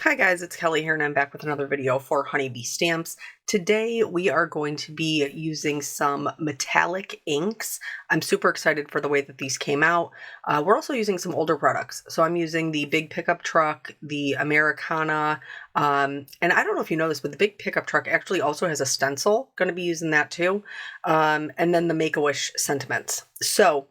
Hi guys, it's Kelly here and I'm back with another video for Honeybee Stamps. Today we are going to be using some metallic inks. I'm super excited for the way that these came out. We're also using some older products. So I'm using the Big Pickup Truck, the Americana, and I don't know if you know this, but the Big Pickup Truck actually also has a stencil. Going to be using that too. And then the Make-A-Wish Sentiments. So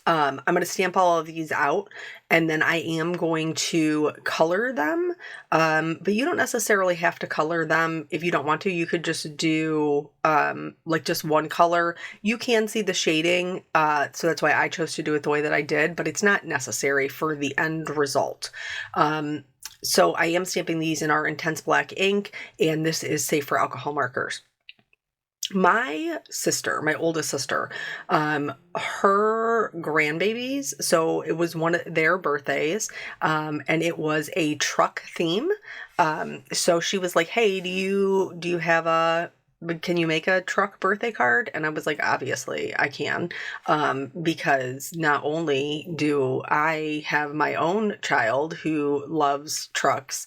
I'm going to stamp all of these out and then I am going to color them. But you don't necessarily have to color them if you don't want to. You could just do like just one color. You can see the shading, so that's why I chose to do it the way that I did, but it's not necessary for the end result. So I am stamping these in our intense black ink, and this is safe for alcohol markers. My sister, my oldest sister, her grandbabies, so it was one of their birthdays, and it was a truck theme. So she was like, "Hey, do you have can you make a truck birthday card?" And I was like, "Obviously I can," because not only do I have my own child who loves trucks,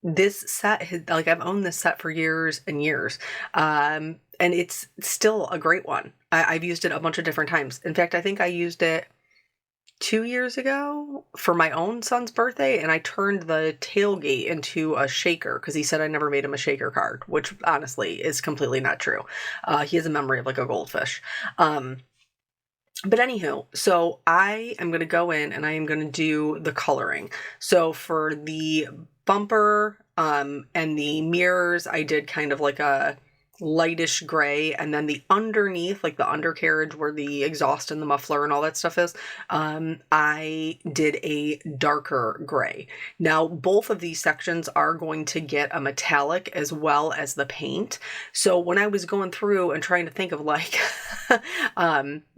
this set, like I've owned this set for years and years, and it's still a great one. I've used it a bunch of different times. In fact, I think I used it 2 years ago for my own son's birthday, and I turned the tailgate into a shaker because he said I never made him a shaker card, which honestly is completely not true. He has a memory of like a goldfish. But anywho, so I am going to go in and I am going to do the coloring. So for the bumper and the mirrors, I did kind of like a lightish gray, and then the underneath, like the undercarriage where the exhaust and the muffler and all that stuff is, I did a darker gray. Now both of these sections are going to get a metallic as well as the paint. So when I was going through and trying to think of like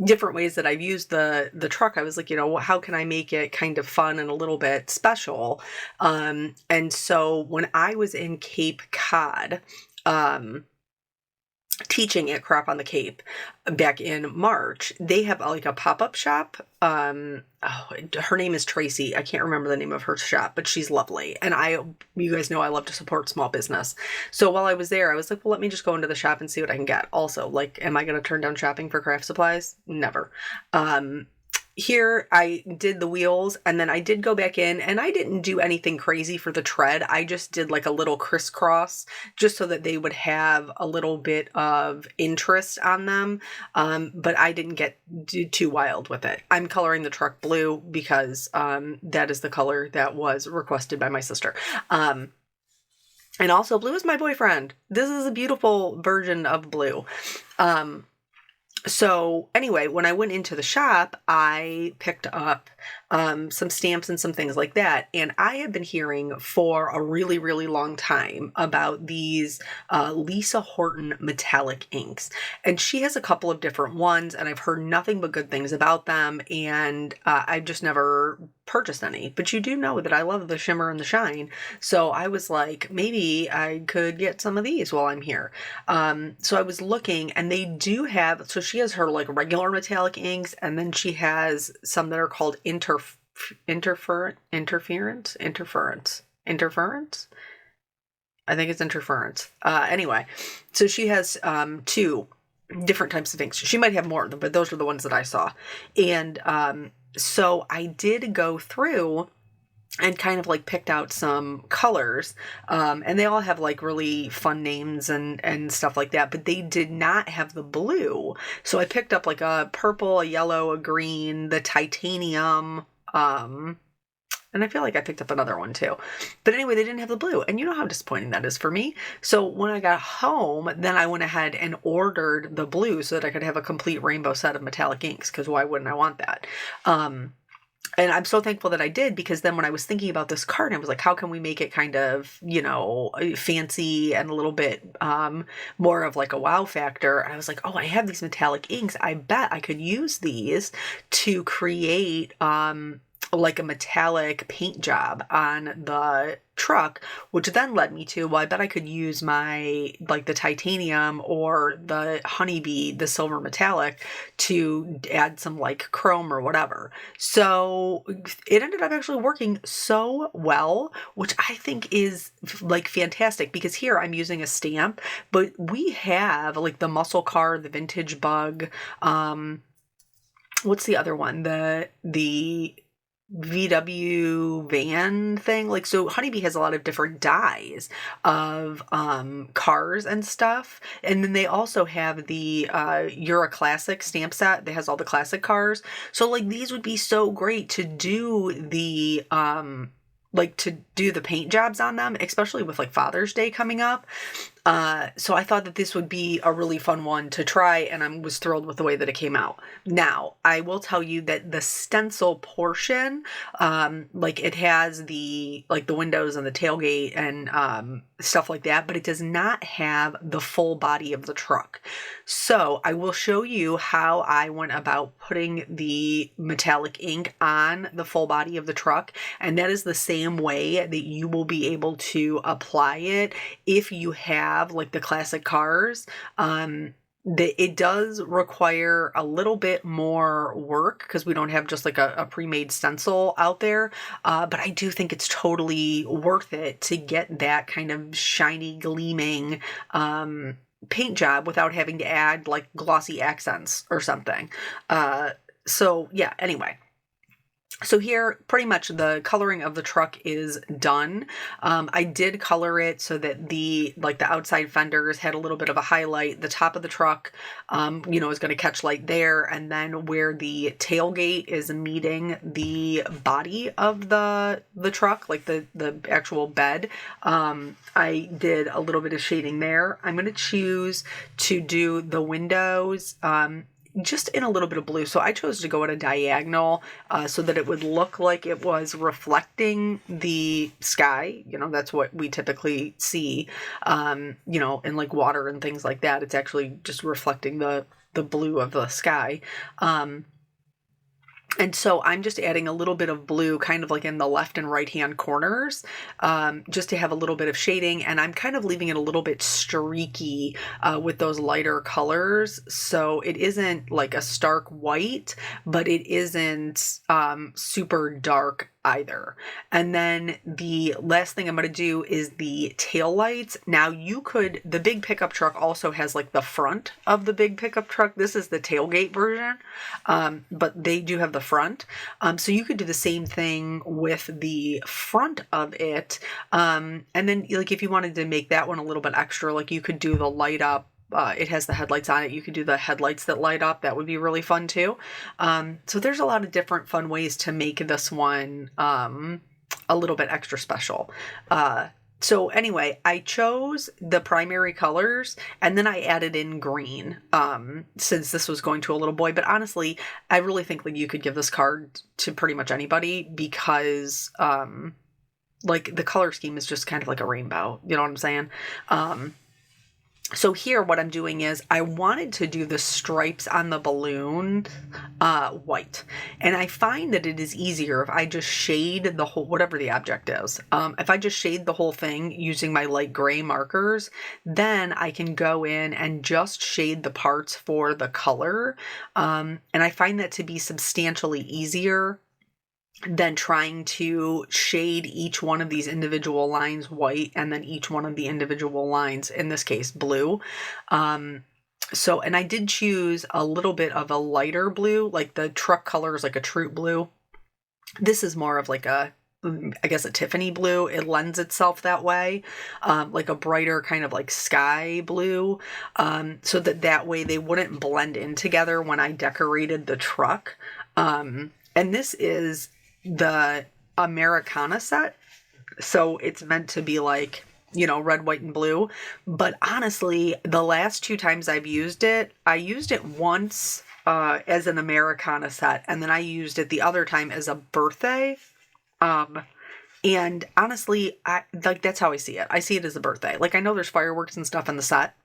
different ways that I've used the truck, I was like, how can I make it kind of fun and a little bit special? And so when I was in Cape Cod, teaching at Crop on the Cape back in March, they have like a pop-up shop. Her name is Tracy. I can't remember the name of her shop, but she's lovely. And you guys know I love to support small business. So while I was there, I was like, well, let me just go into the shop and see what I can get. Also, like, am I going to turn down shopping for craft supplies? Never. Here I did the wheels, and then I did go back in and I didn't do anything crazy for the tread. I just did like a little crisscross just so that they would have a little bit of interest on them. But I didn't get too wild with it. I'm coloring the truck blue because that is the color that was requested by my sister. And also blue is my boyfriend. This is a beautiful version of blue. So anyway, when I went into the shop, I picked up some stamps and some things like that. And I have been hearing for a really, really long time about these Lisa Horton metallic inks. And she has a couple of different ones, and I've heard nothing but good things about them. And I've just never purchased any. But you do know that I love the shimmer and the shine. So I was like, maybe I could get some of these while I'm here. So I was looking, and they do have, so she has her like regular metallic inks, and then she has some that are called interference. I think it's interference. Anyway, so she has two different types of inks. She might have more, but those are the ones that I saw. And so I did go through and kind of like picked out some colors, and they all have like really fun names and stuff like that, but they did not have the blue. So I picked up like a purple, a yellow, a green, the titanium, and I feel like I picked up another one too. But anyway, they didn't have the blue, and you know how disappointing that is for me. So when I got home, then I went ahead and ordered the blue so that I could have a complete rainbow set of metallic inks, because why wouldn't I want that? And I'm so thankful that I did, because then when I was thinking about this card, I was like, how can we make it kind of, fancy and a little bit more of like a wow factor? And I was like, oh, I have these metallic inks. I bet I could use these to create like a metallic paint job on the truck, which then led me to, well, I bet I could use my, like the titanium or the honeybee, the silver metallic, to add some like chrome or whatever. So it ended up actually working so well, which I think is like fantastic, because here I'm using a stamp, but we have like the muscle car, the vintage bug, what's the other one? The VW van thing. Like, so Honeybee has a lot of different dyes of cars and stuff. And then they also have the Euro Classic stamp set that has all the classic cars. So like these would be so great to do the paint jobs on them, especially with like Father's Day coming up. So I thought that this would be a really fun one to try, and I was thrilled with the way that it came out. Now, I will tell you that the stencil portion, like it has the windows and the tailgate and stuff like that, but it does not have the full body of the truck. So I will show you how I went about putting the metallic ink on the full body of the truck, and that is the same way that you will be able to apply it if you have like the classic cars. It does require a little bit more work because we don't have just like a pre-made stencil out there. But I do think it's totally worth it to get that kind of shiny, gleaming paint job without having to add like glossy accents or something. So yeah, anyway. So here, pretty much the coloring of the truck is done. I did color it so that the outside fenders had a little bit of a highlight. The top of the truck, is going to catch light there. And then where the tailgate is meeting the body of the truck, like the actual bed, I did a little bit of shading there. I'm going to choose to do the windows, just in a little bit of blue. So I chose to go at a diagonal so that it would look like it was reflecting the sky. That's what we typically see, in like water and things like that. It's actually just reflecting the blue of the sky. And so I'm just adding a little bit of blue kind of like in the left and right hand corners, just to have a little bit of shading. And I'm kind of leaving it a little bit streaky with those lighter colors. So it isn't like a stark white, but it isn't super dark either. And then the last thing I'm going to do is the tail lights. Now the big pickup truck also has like the front of the big pickup truck. This is the tailgate version, but they do have the front. So you could do the same thing with the front of it. And then like if you wanted to make that one a little bit extra, like you could do the light up. It has the headlights on it. You could do the headlights that light up. That would be really fun too. So there's a lot of different fun ways to make this one a little bit extra special. So anyway, I chose the primary colors and then I added in green since this was going to a little boy. But honestly, I really think that you could give this card to pretty much anybody because like the color scheme is just kind of like a rainbow. You know what I'm saying? So here what I'm doing is I wanted to do the stripes on the balloon white. And I find that it is easier if I just shade the whole, whatever the object is. If I just shade the whole thing using my light gray markers, then I can go in and just shade the parts for the color. And I find that to be substantially easier than trying to shade each one of these individual lines white and then each one of the individual lines, in this case, blue. And I did choose a little bit of a lighter blue, like the truck color is like a Troop blue. This is more of like a Tiffany blue. It lends itself that way, like a brighter kind of like sky blue, so that way they wouldn't blend in together when I decorated the truck. And this is the Americana set, so it's meant to be like, red, white, and blue. But honestly, the last 2 times I've used it, I used it once as an Americana set, and then I used it the other time as a birthday. And honestly, that's how I see it. I see it as a birthday. Like, I know there's fireworks and stuff in the set,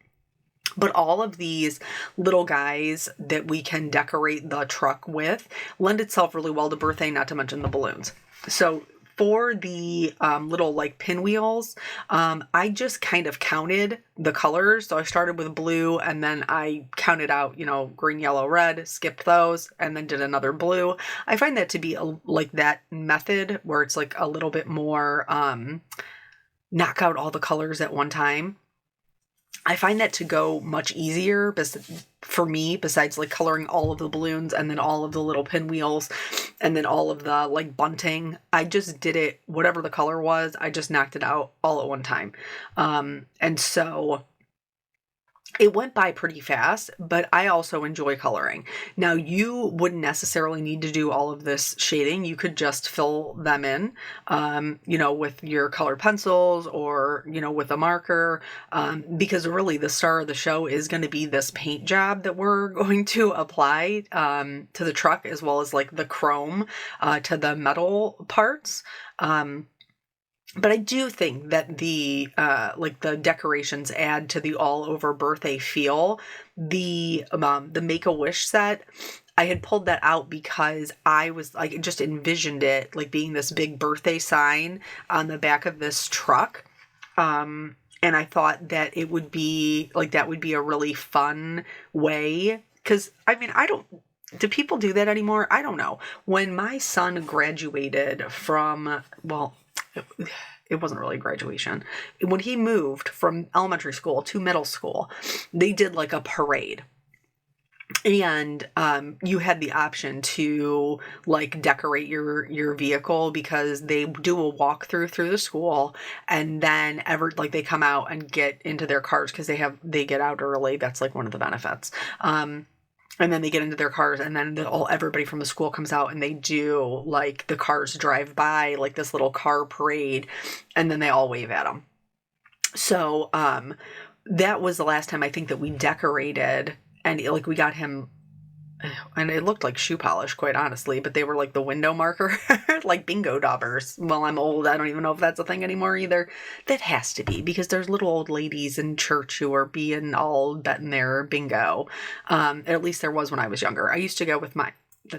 But all of these little guys that we can decorate the truck with lend itself really well to birthday, not to mention the balloons. So for the little like pinwheels, I just kind of counted the colors. So I started with blue and then I counted out, green, yellow, red, skipped those, and then did another blue. I find that to be like that method where it's like a little bit more knock out all the colors at one time. I find that to go much easier for me, besides like coloring all of the balloons and then all of the little pinwheels and then all of the like bunting. I just did it, whatever the color was, I just knocked it out all at one time. And so it went by pretty fast, but I also enjoy coloring. Now, you wouldn't necessarily need to do all of this shading. You could just fill them in, with your colored pencils or, with a marker, because really the star of the show is going to be this paint job that we're going to apply to the truck, as well as like the chrome to the metal parts. But I do think that the decorations add to the all over birthday feel. The Make-A-Wish set, I had pulled that out because I was like, just envisioned it like being this big birthday sign on the back of this truck. And I thought that it would be like, that would be a really fun way. 'Cause do people do that anymore? I don't know. When my son graduated from, it wasn't really graduation. When he moved from elementary school to middle school, they did like a parade. And you had the option to like decorate your vehicle, because they do a walkthrough through the school, and then they come out and get into their cars, because they get out early. That's like one of the benefits. And then they get into their cars, and then everybody from the school comes out, and they do like the cars drive by, like this little car parade, and then they all wave at them. So that was the last time I think that we decorated, and like we got him, and it looked like shoe polish, quite honestly, but they were like the window marker, like bingo daubers. Well, I'm old. I don't even know if that's a thing anymore either. That has to be, because there's little old ladies in church who are being all betting their bingo. At least there was when I was younger. I used to go with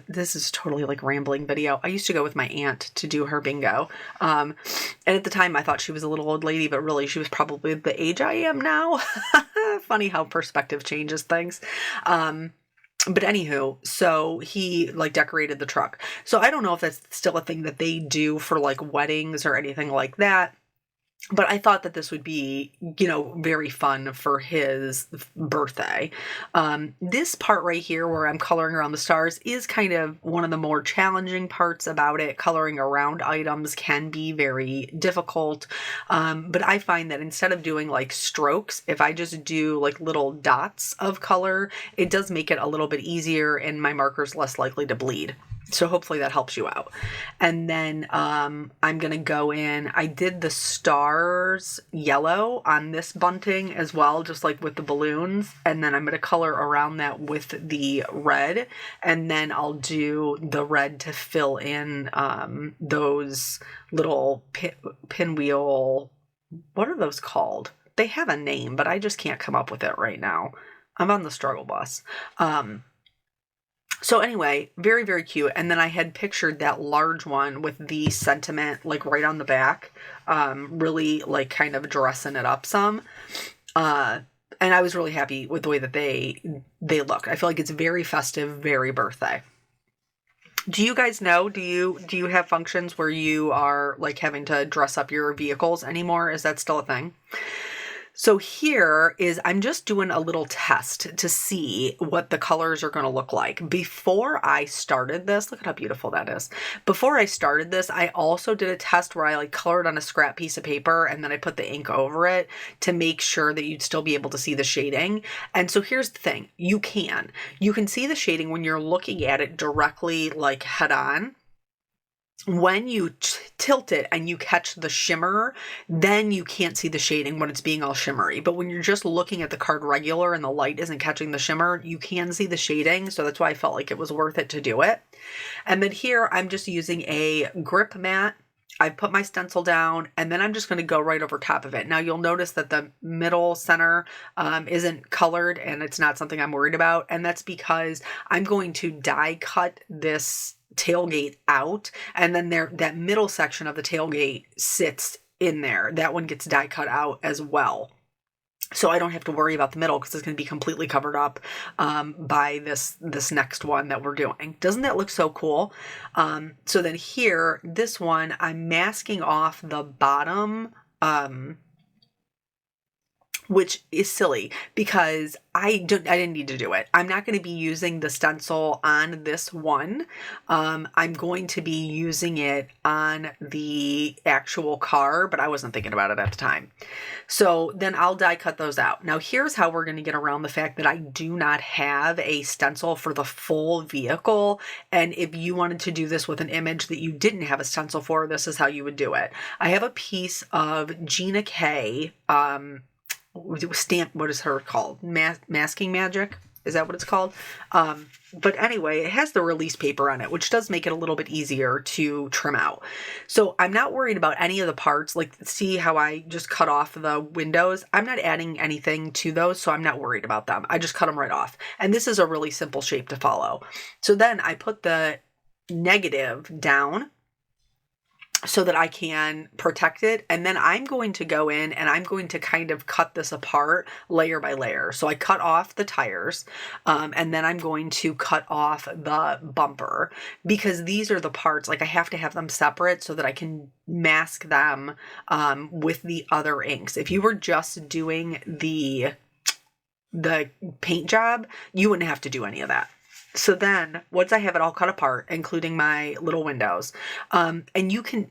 this is totally like rambling video. I used to go with my aunt to do her bingo. And at the time I thought she was a little old lady, but really she was probably the age I am now. Funny how perspective changes things. But anywho, so he like decorated the truck. So I don't know if that's still a thing that they do for like weddings or anything like that. But I thought that this would be, very fun for his birthday. This part right here where I'm coloring around the stars is kind of one of the more challenging parts about it. Coloring around items can be very difficult. But I find that instead of doing like strokes, if I just do like little dots of color, it does make it a little bit easier, and my marker's less likely to bleed. So hopefully that helps you out. And then I'm going to go in. I did the stars yellow on this bunting as well, just like with the balloons. And then I'm going to color around that with the red. And then I'll do the red to fill in those little pinwheel. What are those called? They have a name, but I just can't come up with it right now. I'm on the struggle bus. So anyway, very, very cute. And then I had pictured that large one with the sentiment like right on the back, really like kind of dressing it up some. And I was really happy with the way that they look. I feel like it's very festive, very birthday. Do you guys know, do you have functions where you are like having to dress up your vehicles anymore? Is that still a thing? So here is, I'm just doing a little test to see what the colors are going to look like. Before I started this, look at how beautiful that is. Before I started this, I also did a test where I like colored on a scrap piece of paper, and then I put the ink over it to make sure that you'd still be able to see the shading. And so here's the thing, you can see the shading when you're looking at it directly, like head on. When you tilt it and you catch the shimmer, then you can't see the shading when it's being all shimmery. But when you're just looking at the card regular and the light isn't catching the shimmer, you can see the shading. So that's why I felt like it was worth it to do it. And then here I'm just using a grip mat I've put my stencil down, and then I'm just going to go right over top of it. Now you'll notice that the middle center isn't colored, and it's not something I'm worried about. And that's because I'm going to die cut this tailgate out, and then that middle section of the tailgate sits in there. That one gets die cut out as well. So I don't have to worry about the middle because it's going to be completely covered up by this next one that we're doing. Doesn't that look so cool? So then here, this one, I'm masking off the bottom, which is silly because I didn't need to do it. I'm not going to be using the stencil on this one. I'm going to be using it on the actual car, but I wasn't thinking about it at the time. So then I'll die cut those out. Now here's how we're going to get around the fact that I do not have a stencil for the full vehicle. And if you wanted to do this with an image that you didn't have a stencil for, this is how you would do it. I have a piece of Gina K, stamp, what is her called? Masking Magic? Is that what it's called? But anyway, it has the release paper on it, which does make it a little bit easier to trim out. So I'm not worried about any of the parts. Like, see how I just cut off the windows? I'm not adding anything to those, so I'm not worried about them. I just cut them right off. And this is a really simple shape to follow. So then I put the negative down so that I can protect it. And then I'm going to go in and I'm going to kind of cut this apart layer by layer. So I cut off the tires, and then I'm going to cut off the bumper, because these are the parts, like I have to have them separate so that I can mask them with the other inks. If you were just doing the paint job, you wouldn't have to do any of that. So then once I have it all cut apart, including my little windows, and you can,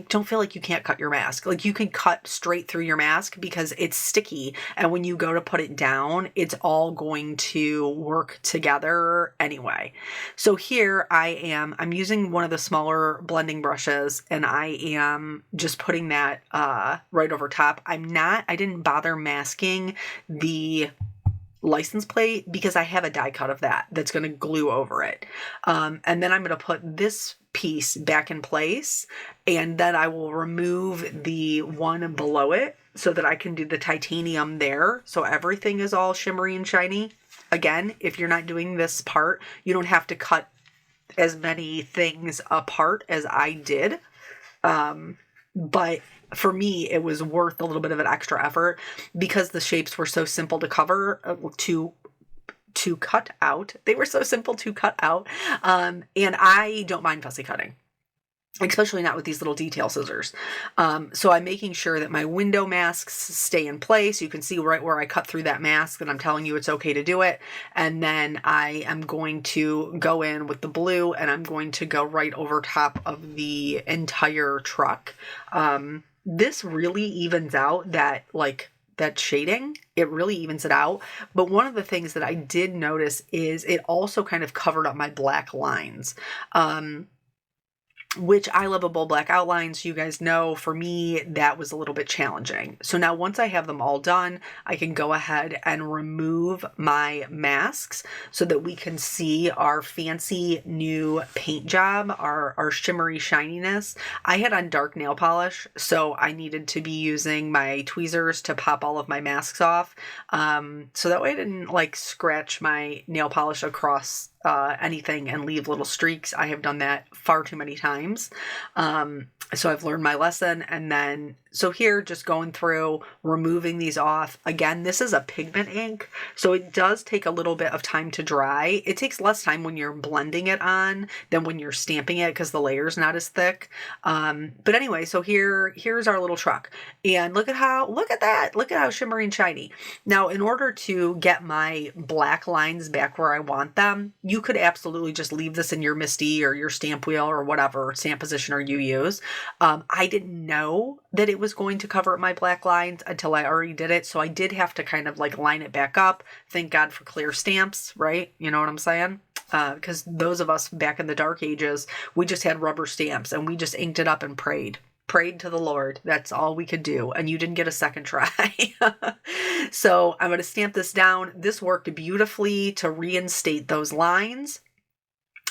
don't feel like you can't cut your mask. Like, you can cut straight through your mask because it's sticky. And when you go to put it down, it's all going to work together anyway. So here I'm using one of the smaller blending brushes, and I am just putting that right over top. I didn't bother masking the license plate because I have a die cut of that's going to glue over it. And then I'm going to put this piece back in place, and then I will remove the one below it so that I can do the titanium there. So everything is all shimmery and shiny. Again, if you're not doing this part, you don't have to cut as many things apart as I did. But for me, it was worth a little bit of an extra effort because the shapes were so simple to cover, to cut out. They were so simple to cut out. And I don't mind fussy cutting, especially not with these little detail scissors. So I'm making sure that my window masks stay in place. You can see right where I cut through that mask, and I'm telling you it's okay to do it. And then I am going to go in with the blue, and I'm going to go right over top of the entire truck. This really evens out that shading. It really evens it out. But one of the things that I did notice is it also kind of covered up my black lines. Which I love a bold black outlines. You guys know, for me, that was a little bit challenging. So now once I have them all done, I can go ahead and remove my masks so that we can see our fancy new paint job, our shimmery shininess. I had on dark nail polish, so I needed to be using my tweezers to pop all of my masks off. So that way I didn't scratch my nail polish across anything and leave little streaks. I have done that far too many times. So I've learned my lesson. And then, so here, just going through, removing these off. Again, this is a pigment ink, so it does take a little bit of time to dry. It takes less time when you're blending it on than when you're stamping it because the layer's not as thick. But anyway, so here's our little truck. And look at that. Look at how shimmery and shiny. Now, in order to get my black lines back where I want them, you could absolutely just leave this in your MISTI or your stamp wheel or whatever stamp positioner you use. I didn't know that it was going to cover up my black lines until I already did it. So I did have to kind of line it back up. Thank God for clear stamps, right? You know what I'm saying? Because those of us back in the dark ages, we just had rubber stamps and we just inked it up and prayed to the Lord. That's all we could do. And you didn't get a second try. So I'm going to stamp this down. This worked beautifully to reinstate those lines.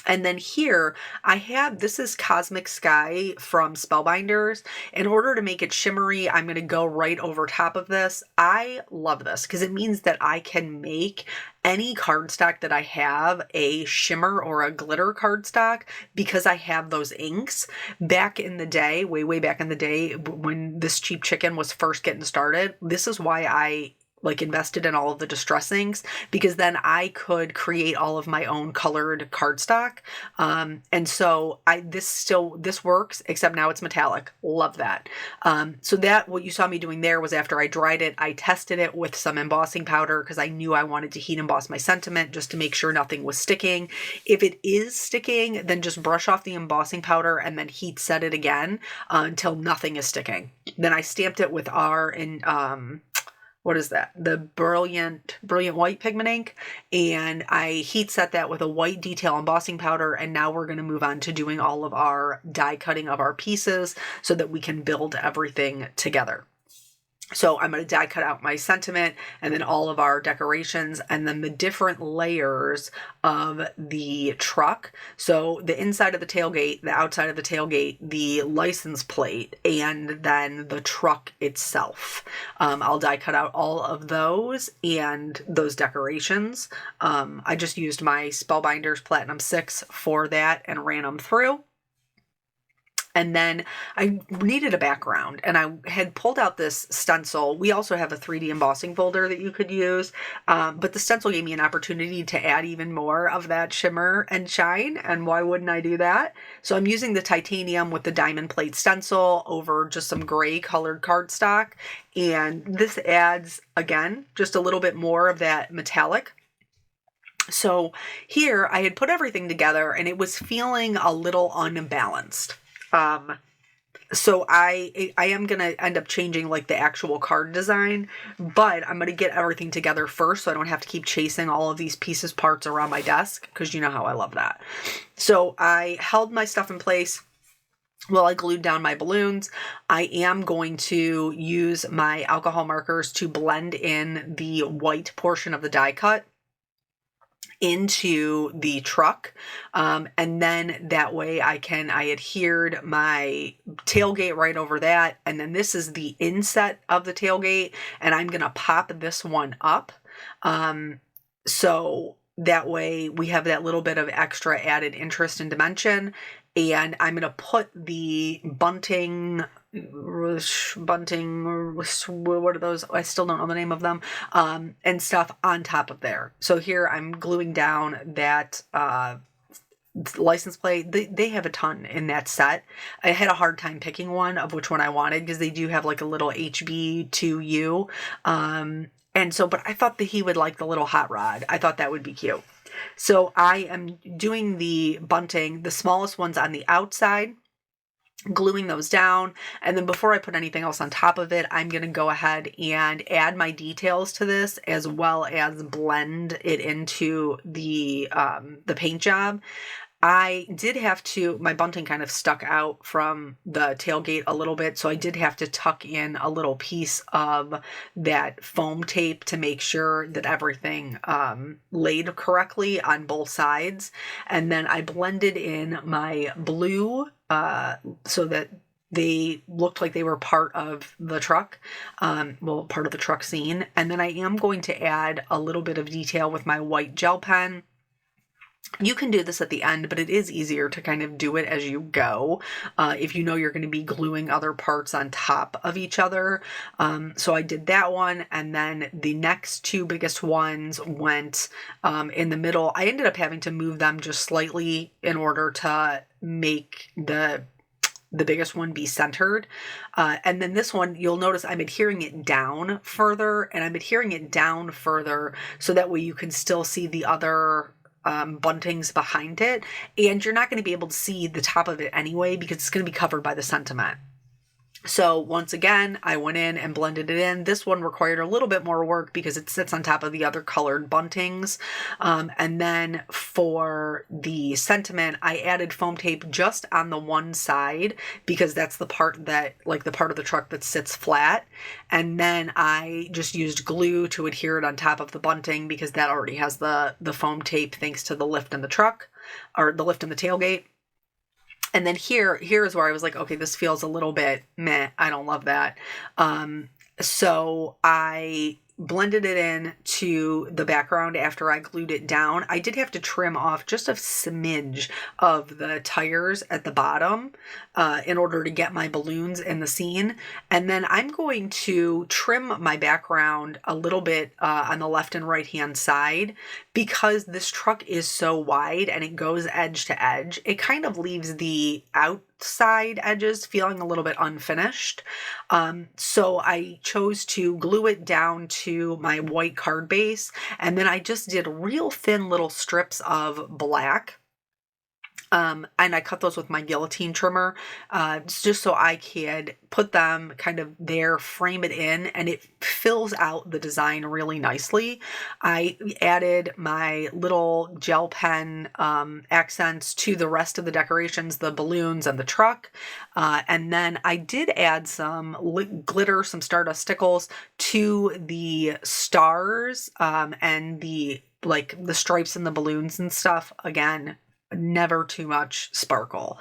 And then here I have, this is Cosmic Sky from Spellbinders. In order to make it shimmery, I'm going to go right over top of this. I love this because it means that I can make any cardstock that I have a shimmer or a glitter cardstock because I have those inks. Back in the day, way back in the day when this cheap chicken was first getting started, this is why I invested in all of the distress inks, because then I could create all of my own colored cardstock. And so this works, except now it's metallic. Love that. So that, what you saw me doing there was after I dried it, I tested it with some embossing powder because I knew I wanted to heat emboss my sentiment just to make sure nothing was sticking. If it is sticking, then just brush off the embossing powder and then heat set it again until nothing is sticking. Then I stamped it with what is that? The Brilliant White pigment ink. And I heat set that with a white detail embossing powder. And now we're going to move on to doing all of our die cutting of our pieces so that we can build everything together. So I'm going to die cut out my sentiment and then all of our decorations and then the different layers of the truck. So the inside of the tailgate, the outside of the tailgate, the license plate, and then the truck itself. I'll die cut out all of those and those decorations. I just used my Spellbinders Platinum 6 for that and ran them through. And then I needed a background and I had pulled out this stencil. We also have a 3D embossing folder that you could use, but the stencil gave me an opportunity to add even more of that shimmer and shine. And why wouldn't I do that? So I'm using the titanium with the diamond plate stencil over just some gray colored cardstock. And this adds, again, just a little bit more of that metallic. So here I had put everything together and it was feeling a little unbalanced. So I am going to end up changing the actual card design, but I'm going to get everything together first so I don't have to keep chasing all of these parts around my desk, because you know how I love that. So I held my stuff in place while I glued down my balloons. I am going to use my alcohol markers to blend in the white portion of the die cut into the truck. And then that way I adhered my tailgate right over that. And then this is the inset of the tailgate and I'm going to pop this one up. So that way we have that little bit of extra added interest and dimension. And I'm going to put the bunting, what are those? I still don't know the name of them, and stuff on top of there. So here I'm gluing down that license plate. They have a ton in that set. I had a hard time picking one of which one I wanted because they do have a little HB2U. But I thought that he would like the little hot rod. I thought that would be cute. So I am doing the bunting, the smallest ones on the outside, gluing those down. And then before I put anything else on top of it, I'm going to go ahead and add my details to this as well as blend it into the paint job. I did have to, my bunting kind of stuck out from the tailgate a little bit, so I did have to tuck in a little piece of that foam tape to make sure that everything laid correctly on both sides. And then I blended in my blue so that they looked like they were part of the truck, part of the truck scene. And then I am going to add a little bit of detail with my white gel pen. You can do this at the end, but it is easier to kind of do it as you go if you know you're going to be gluing other parts on top of each other. So I did that one, and then the next two biggest ones went in the middle. I ended up having to move them just slightly in order to make the biggest one be centered. And then this one, you'll notice I'm adhering it down further, and I'm adhering it down further so that way you can still see the other buntings behind it, and you're not going to be able to see the top of it anyway because it's going to be covered by the sentiment. So once again, I went in and blended it in. This one required a little bit more work because it sits on top of the other colored buntings. And then for the sentiment, I added foam tape just on the one side because that's the part that, the part of the truck that sits flat. And then I just used glue to adhere it on top of the bunting because that already has the foam tape thanks to the lift in the truck. or the lift and the tailgate. And then here's where I was like, okay, this feels a little bit meh. I don't love that. So I blended it in to the background after I glued it down. I did have to trim off just a smidge of the tires at the bottom in order to get my balloons in the scene. And then I'm going to trim my background a little bit on the left and right hand side, because this truck is so wide and it goes edge to edge. It kind of leaves the outside edges feeling a little bit unfinished. So I chose to glue it down to my white card base, and then I just did real thin little strips of black. And I cut those with my guillotine trimmer, just so I could put them kind of there, frame it in, and it fills out the design really nicely. I added my little gel pen accents to the rest of the decorations, the balloons and the truck. And then I did add some glitter, some Stardust stickles to the stars and the stripes and the balloons and stuff. Again, never too much sparkle,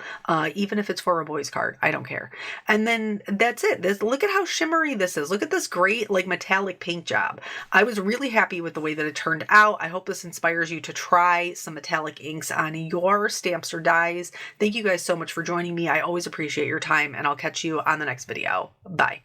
even if it's for a boy's card. I don't care. And then that's it. Look at how shimmery this is. Look at this great metallic paint job. I was really happy with the way that it turned out. I hope this inspires you to try some metallic inks on your stamps or dies. Thank you guys so much for joining me. I always appreciate your time, and I'll catch you on the next video. Bye.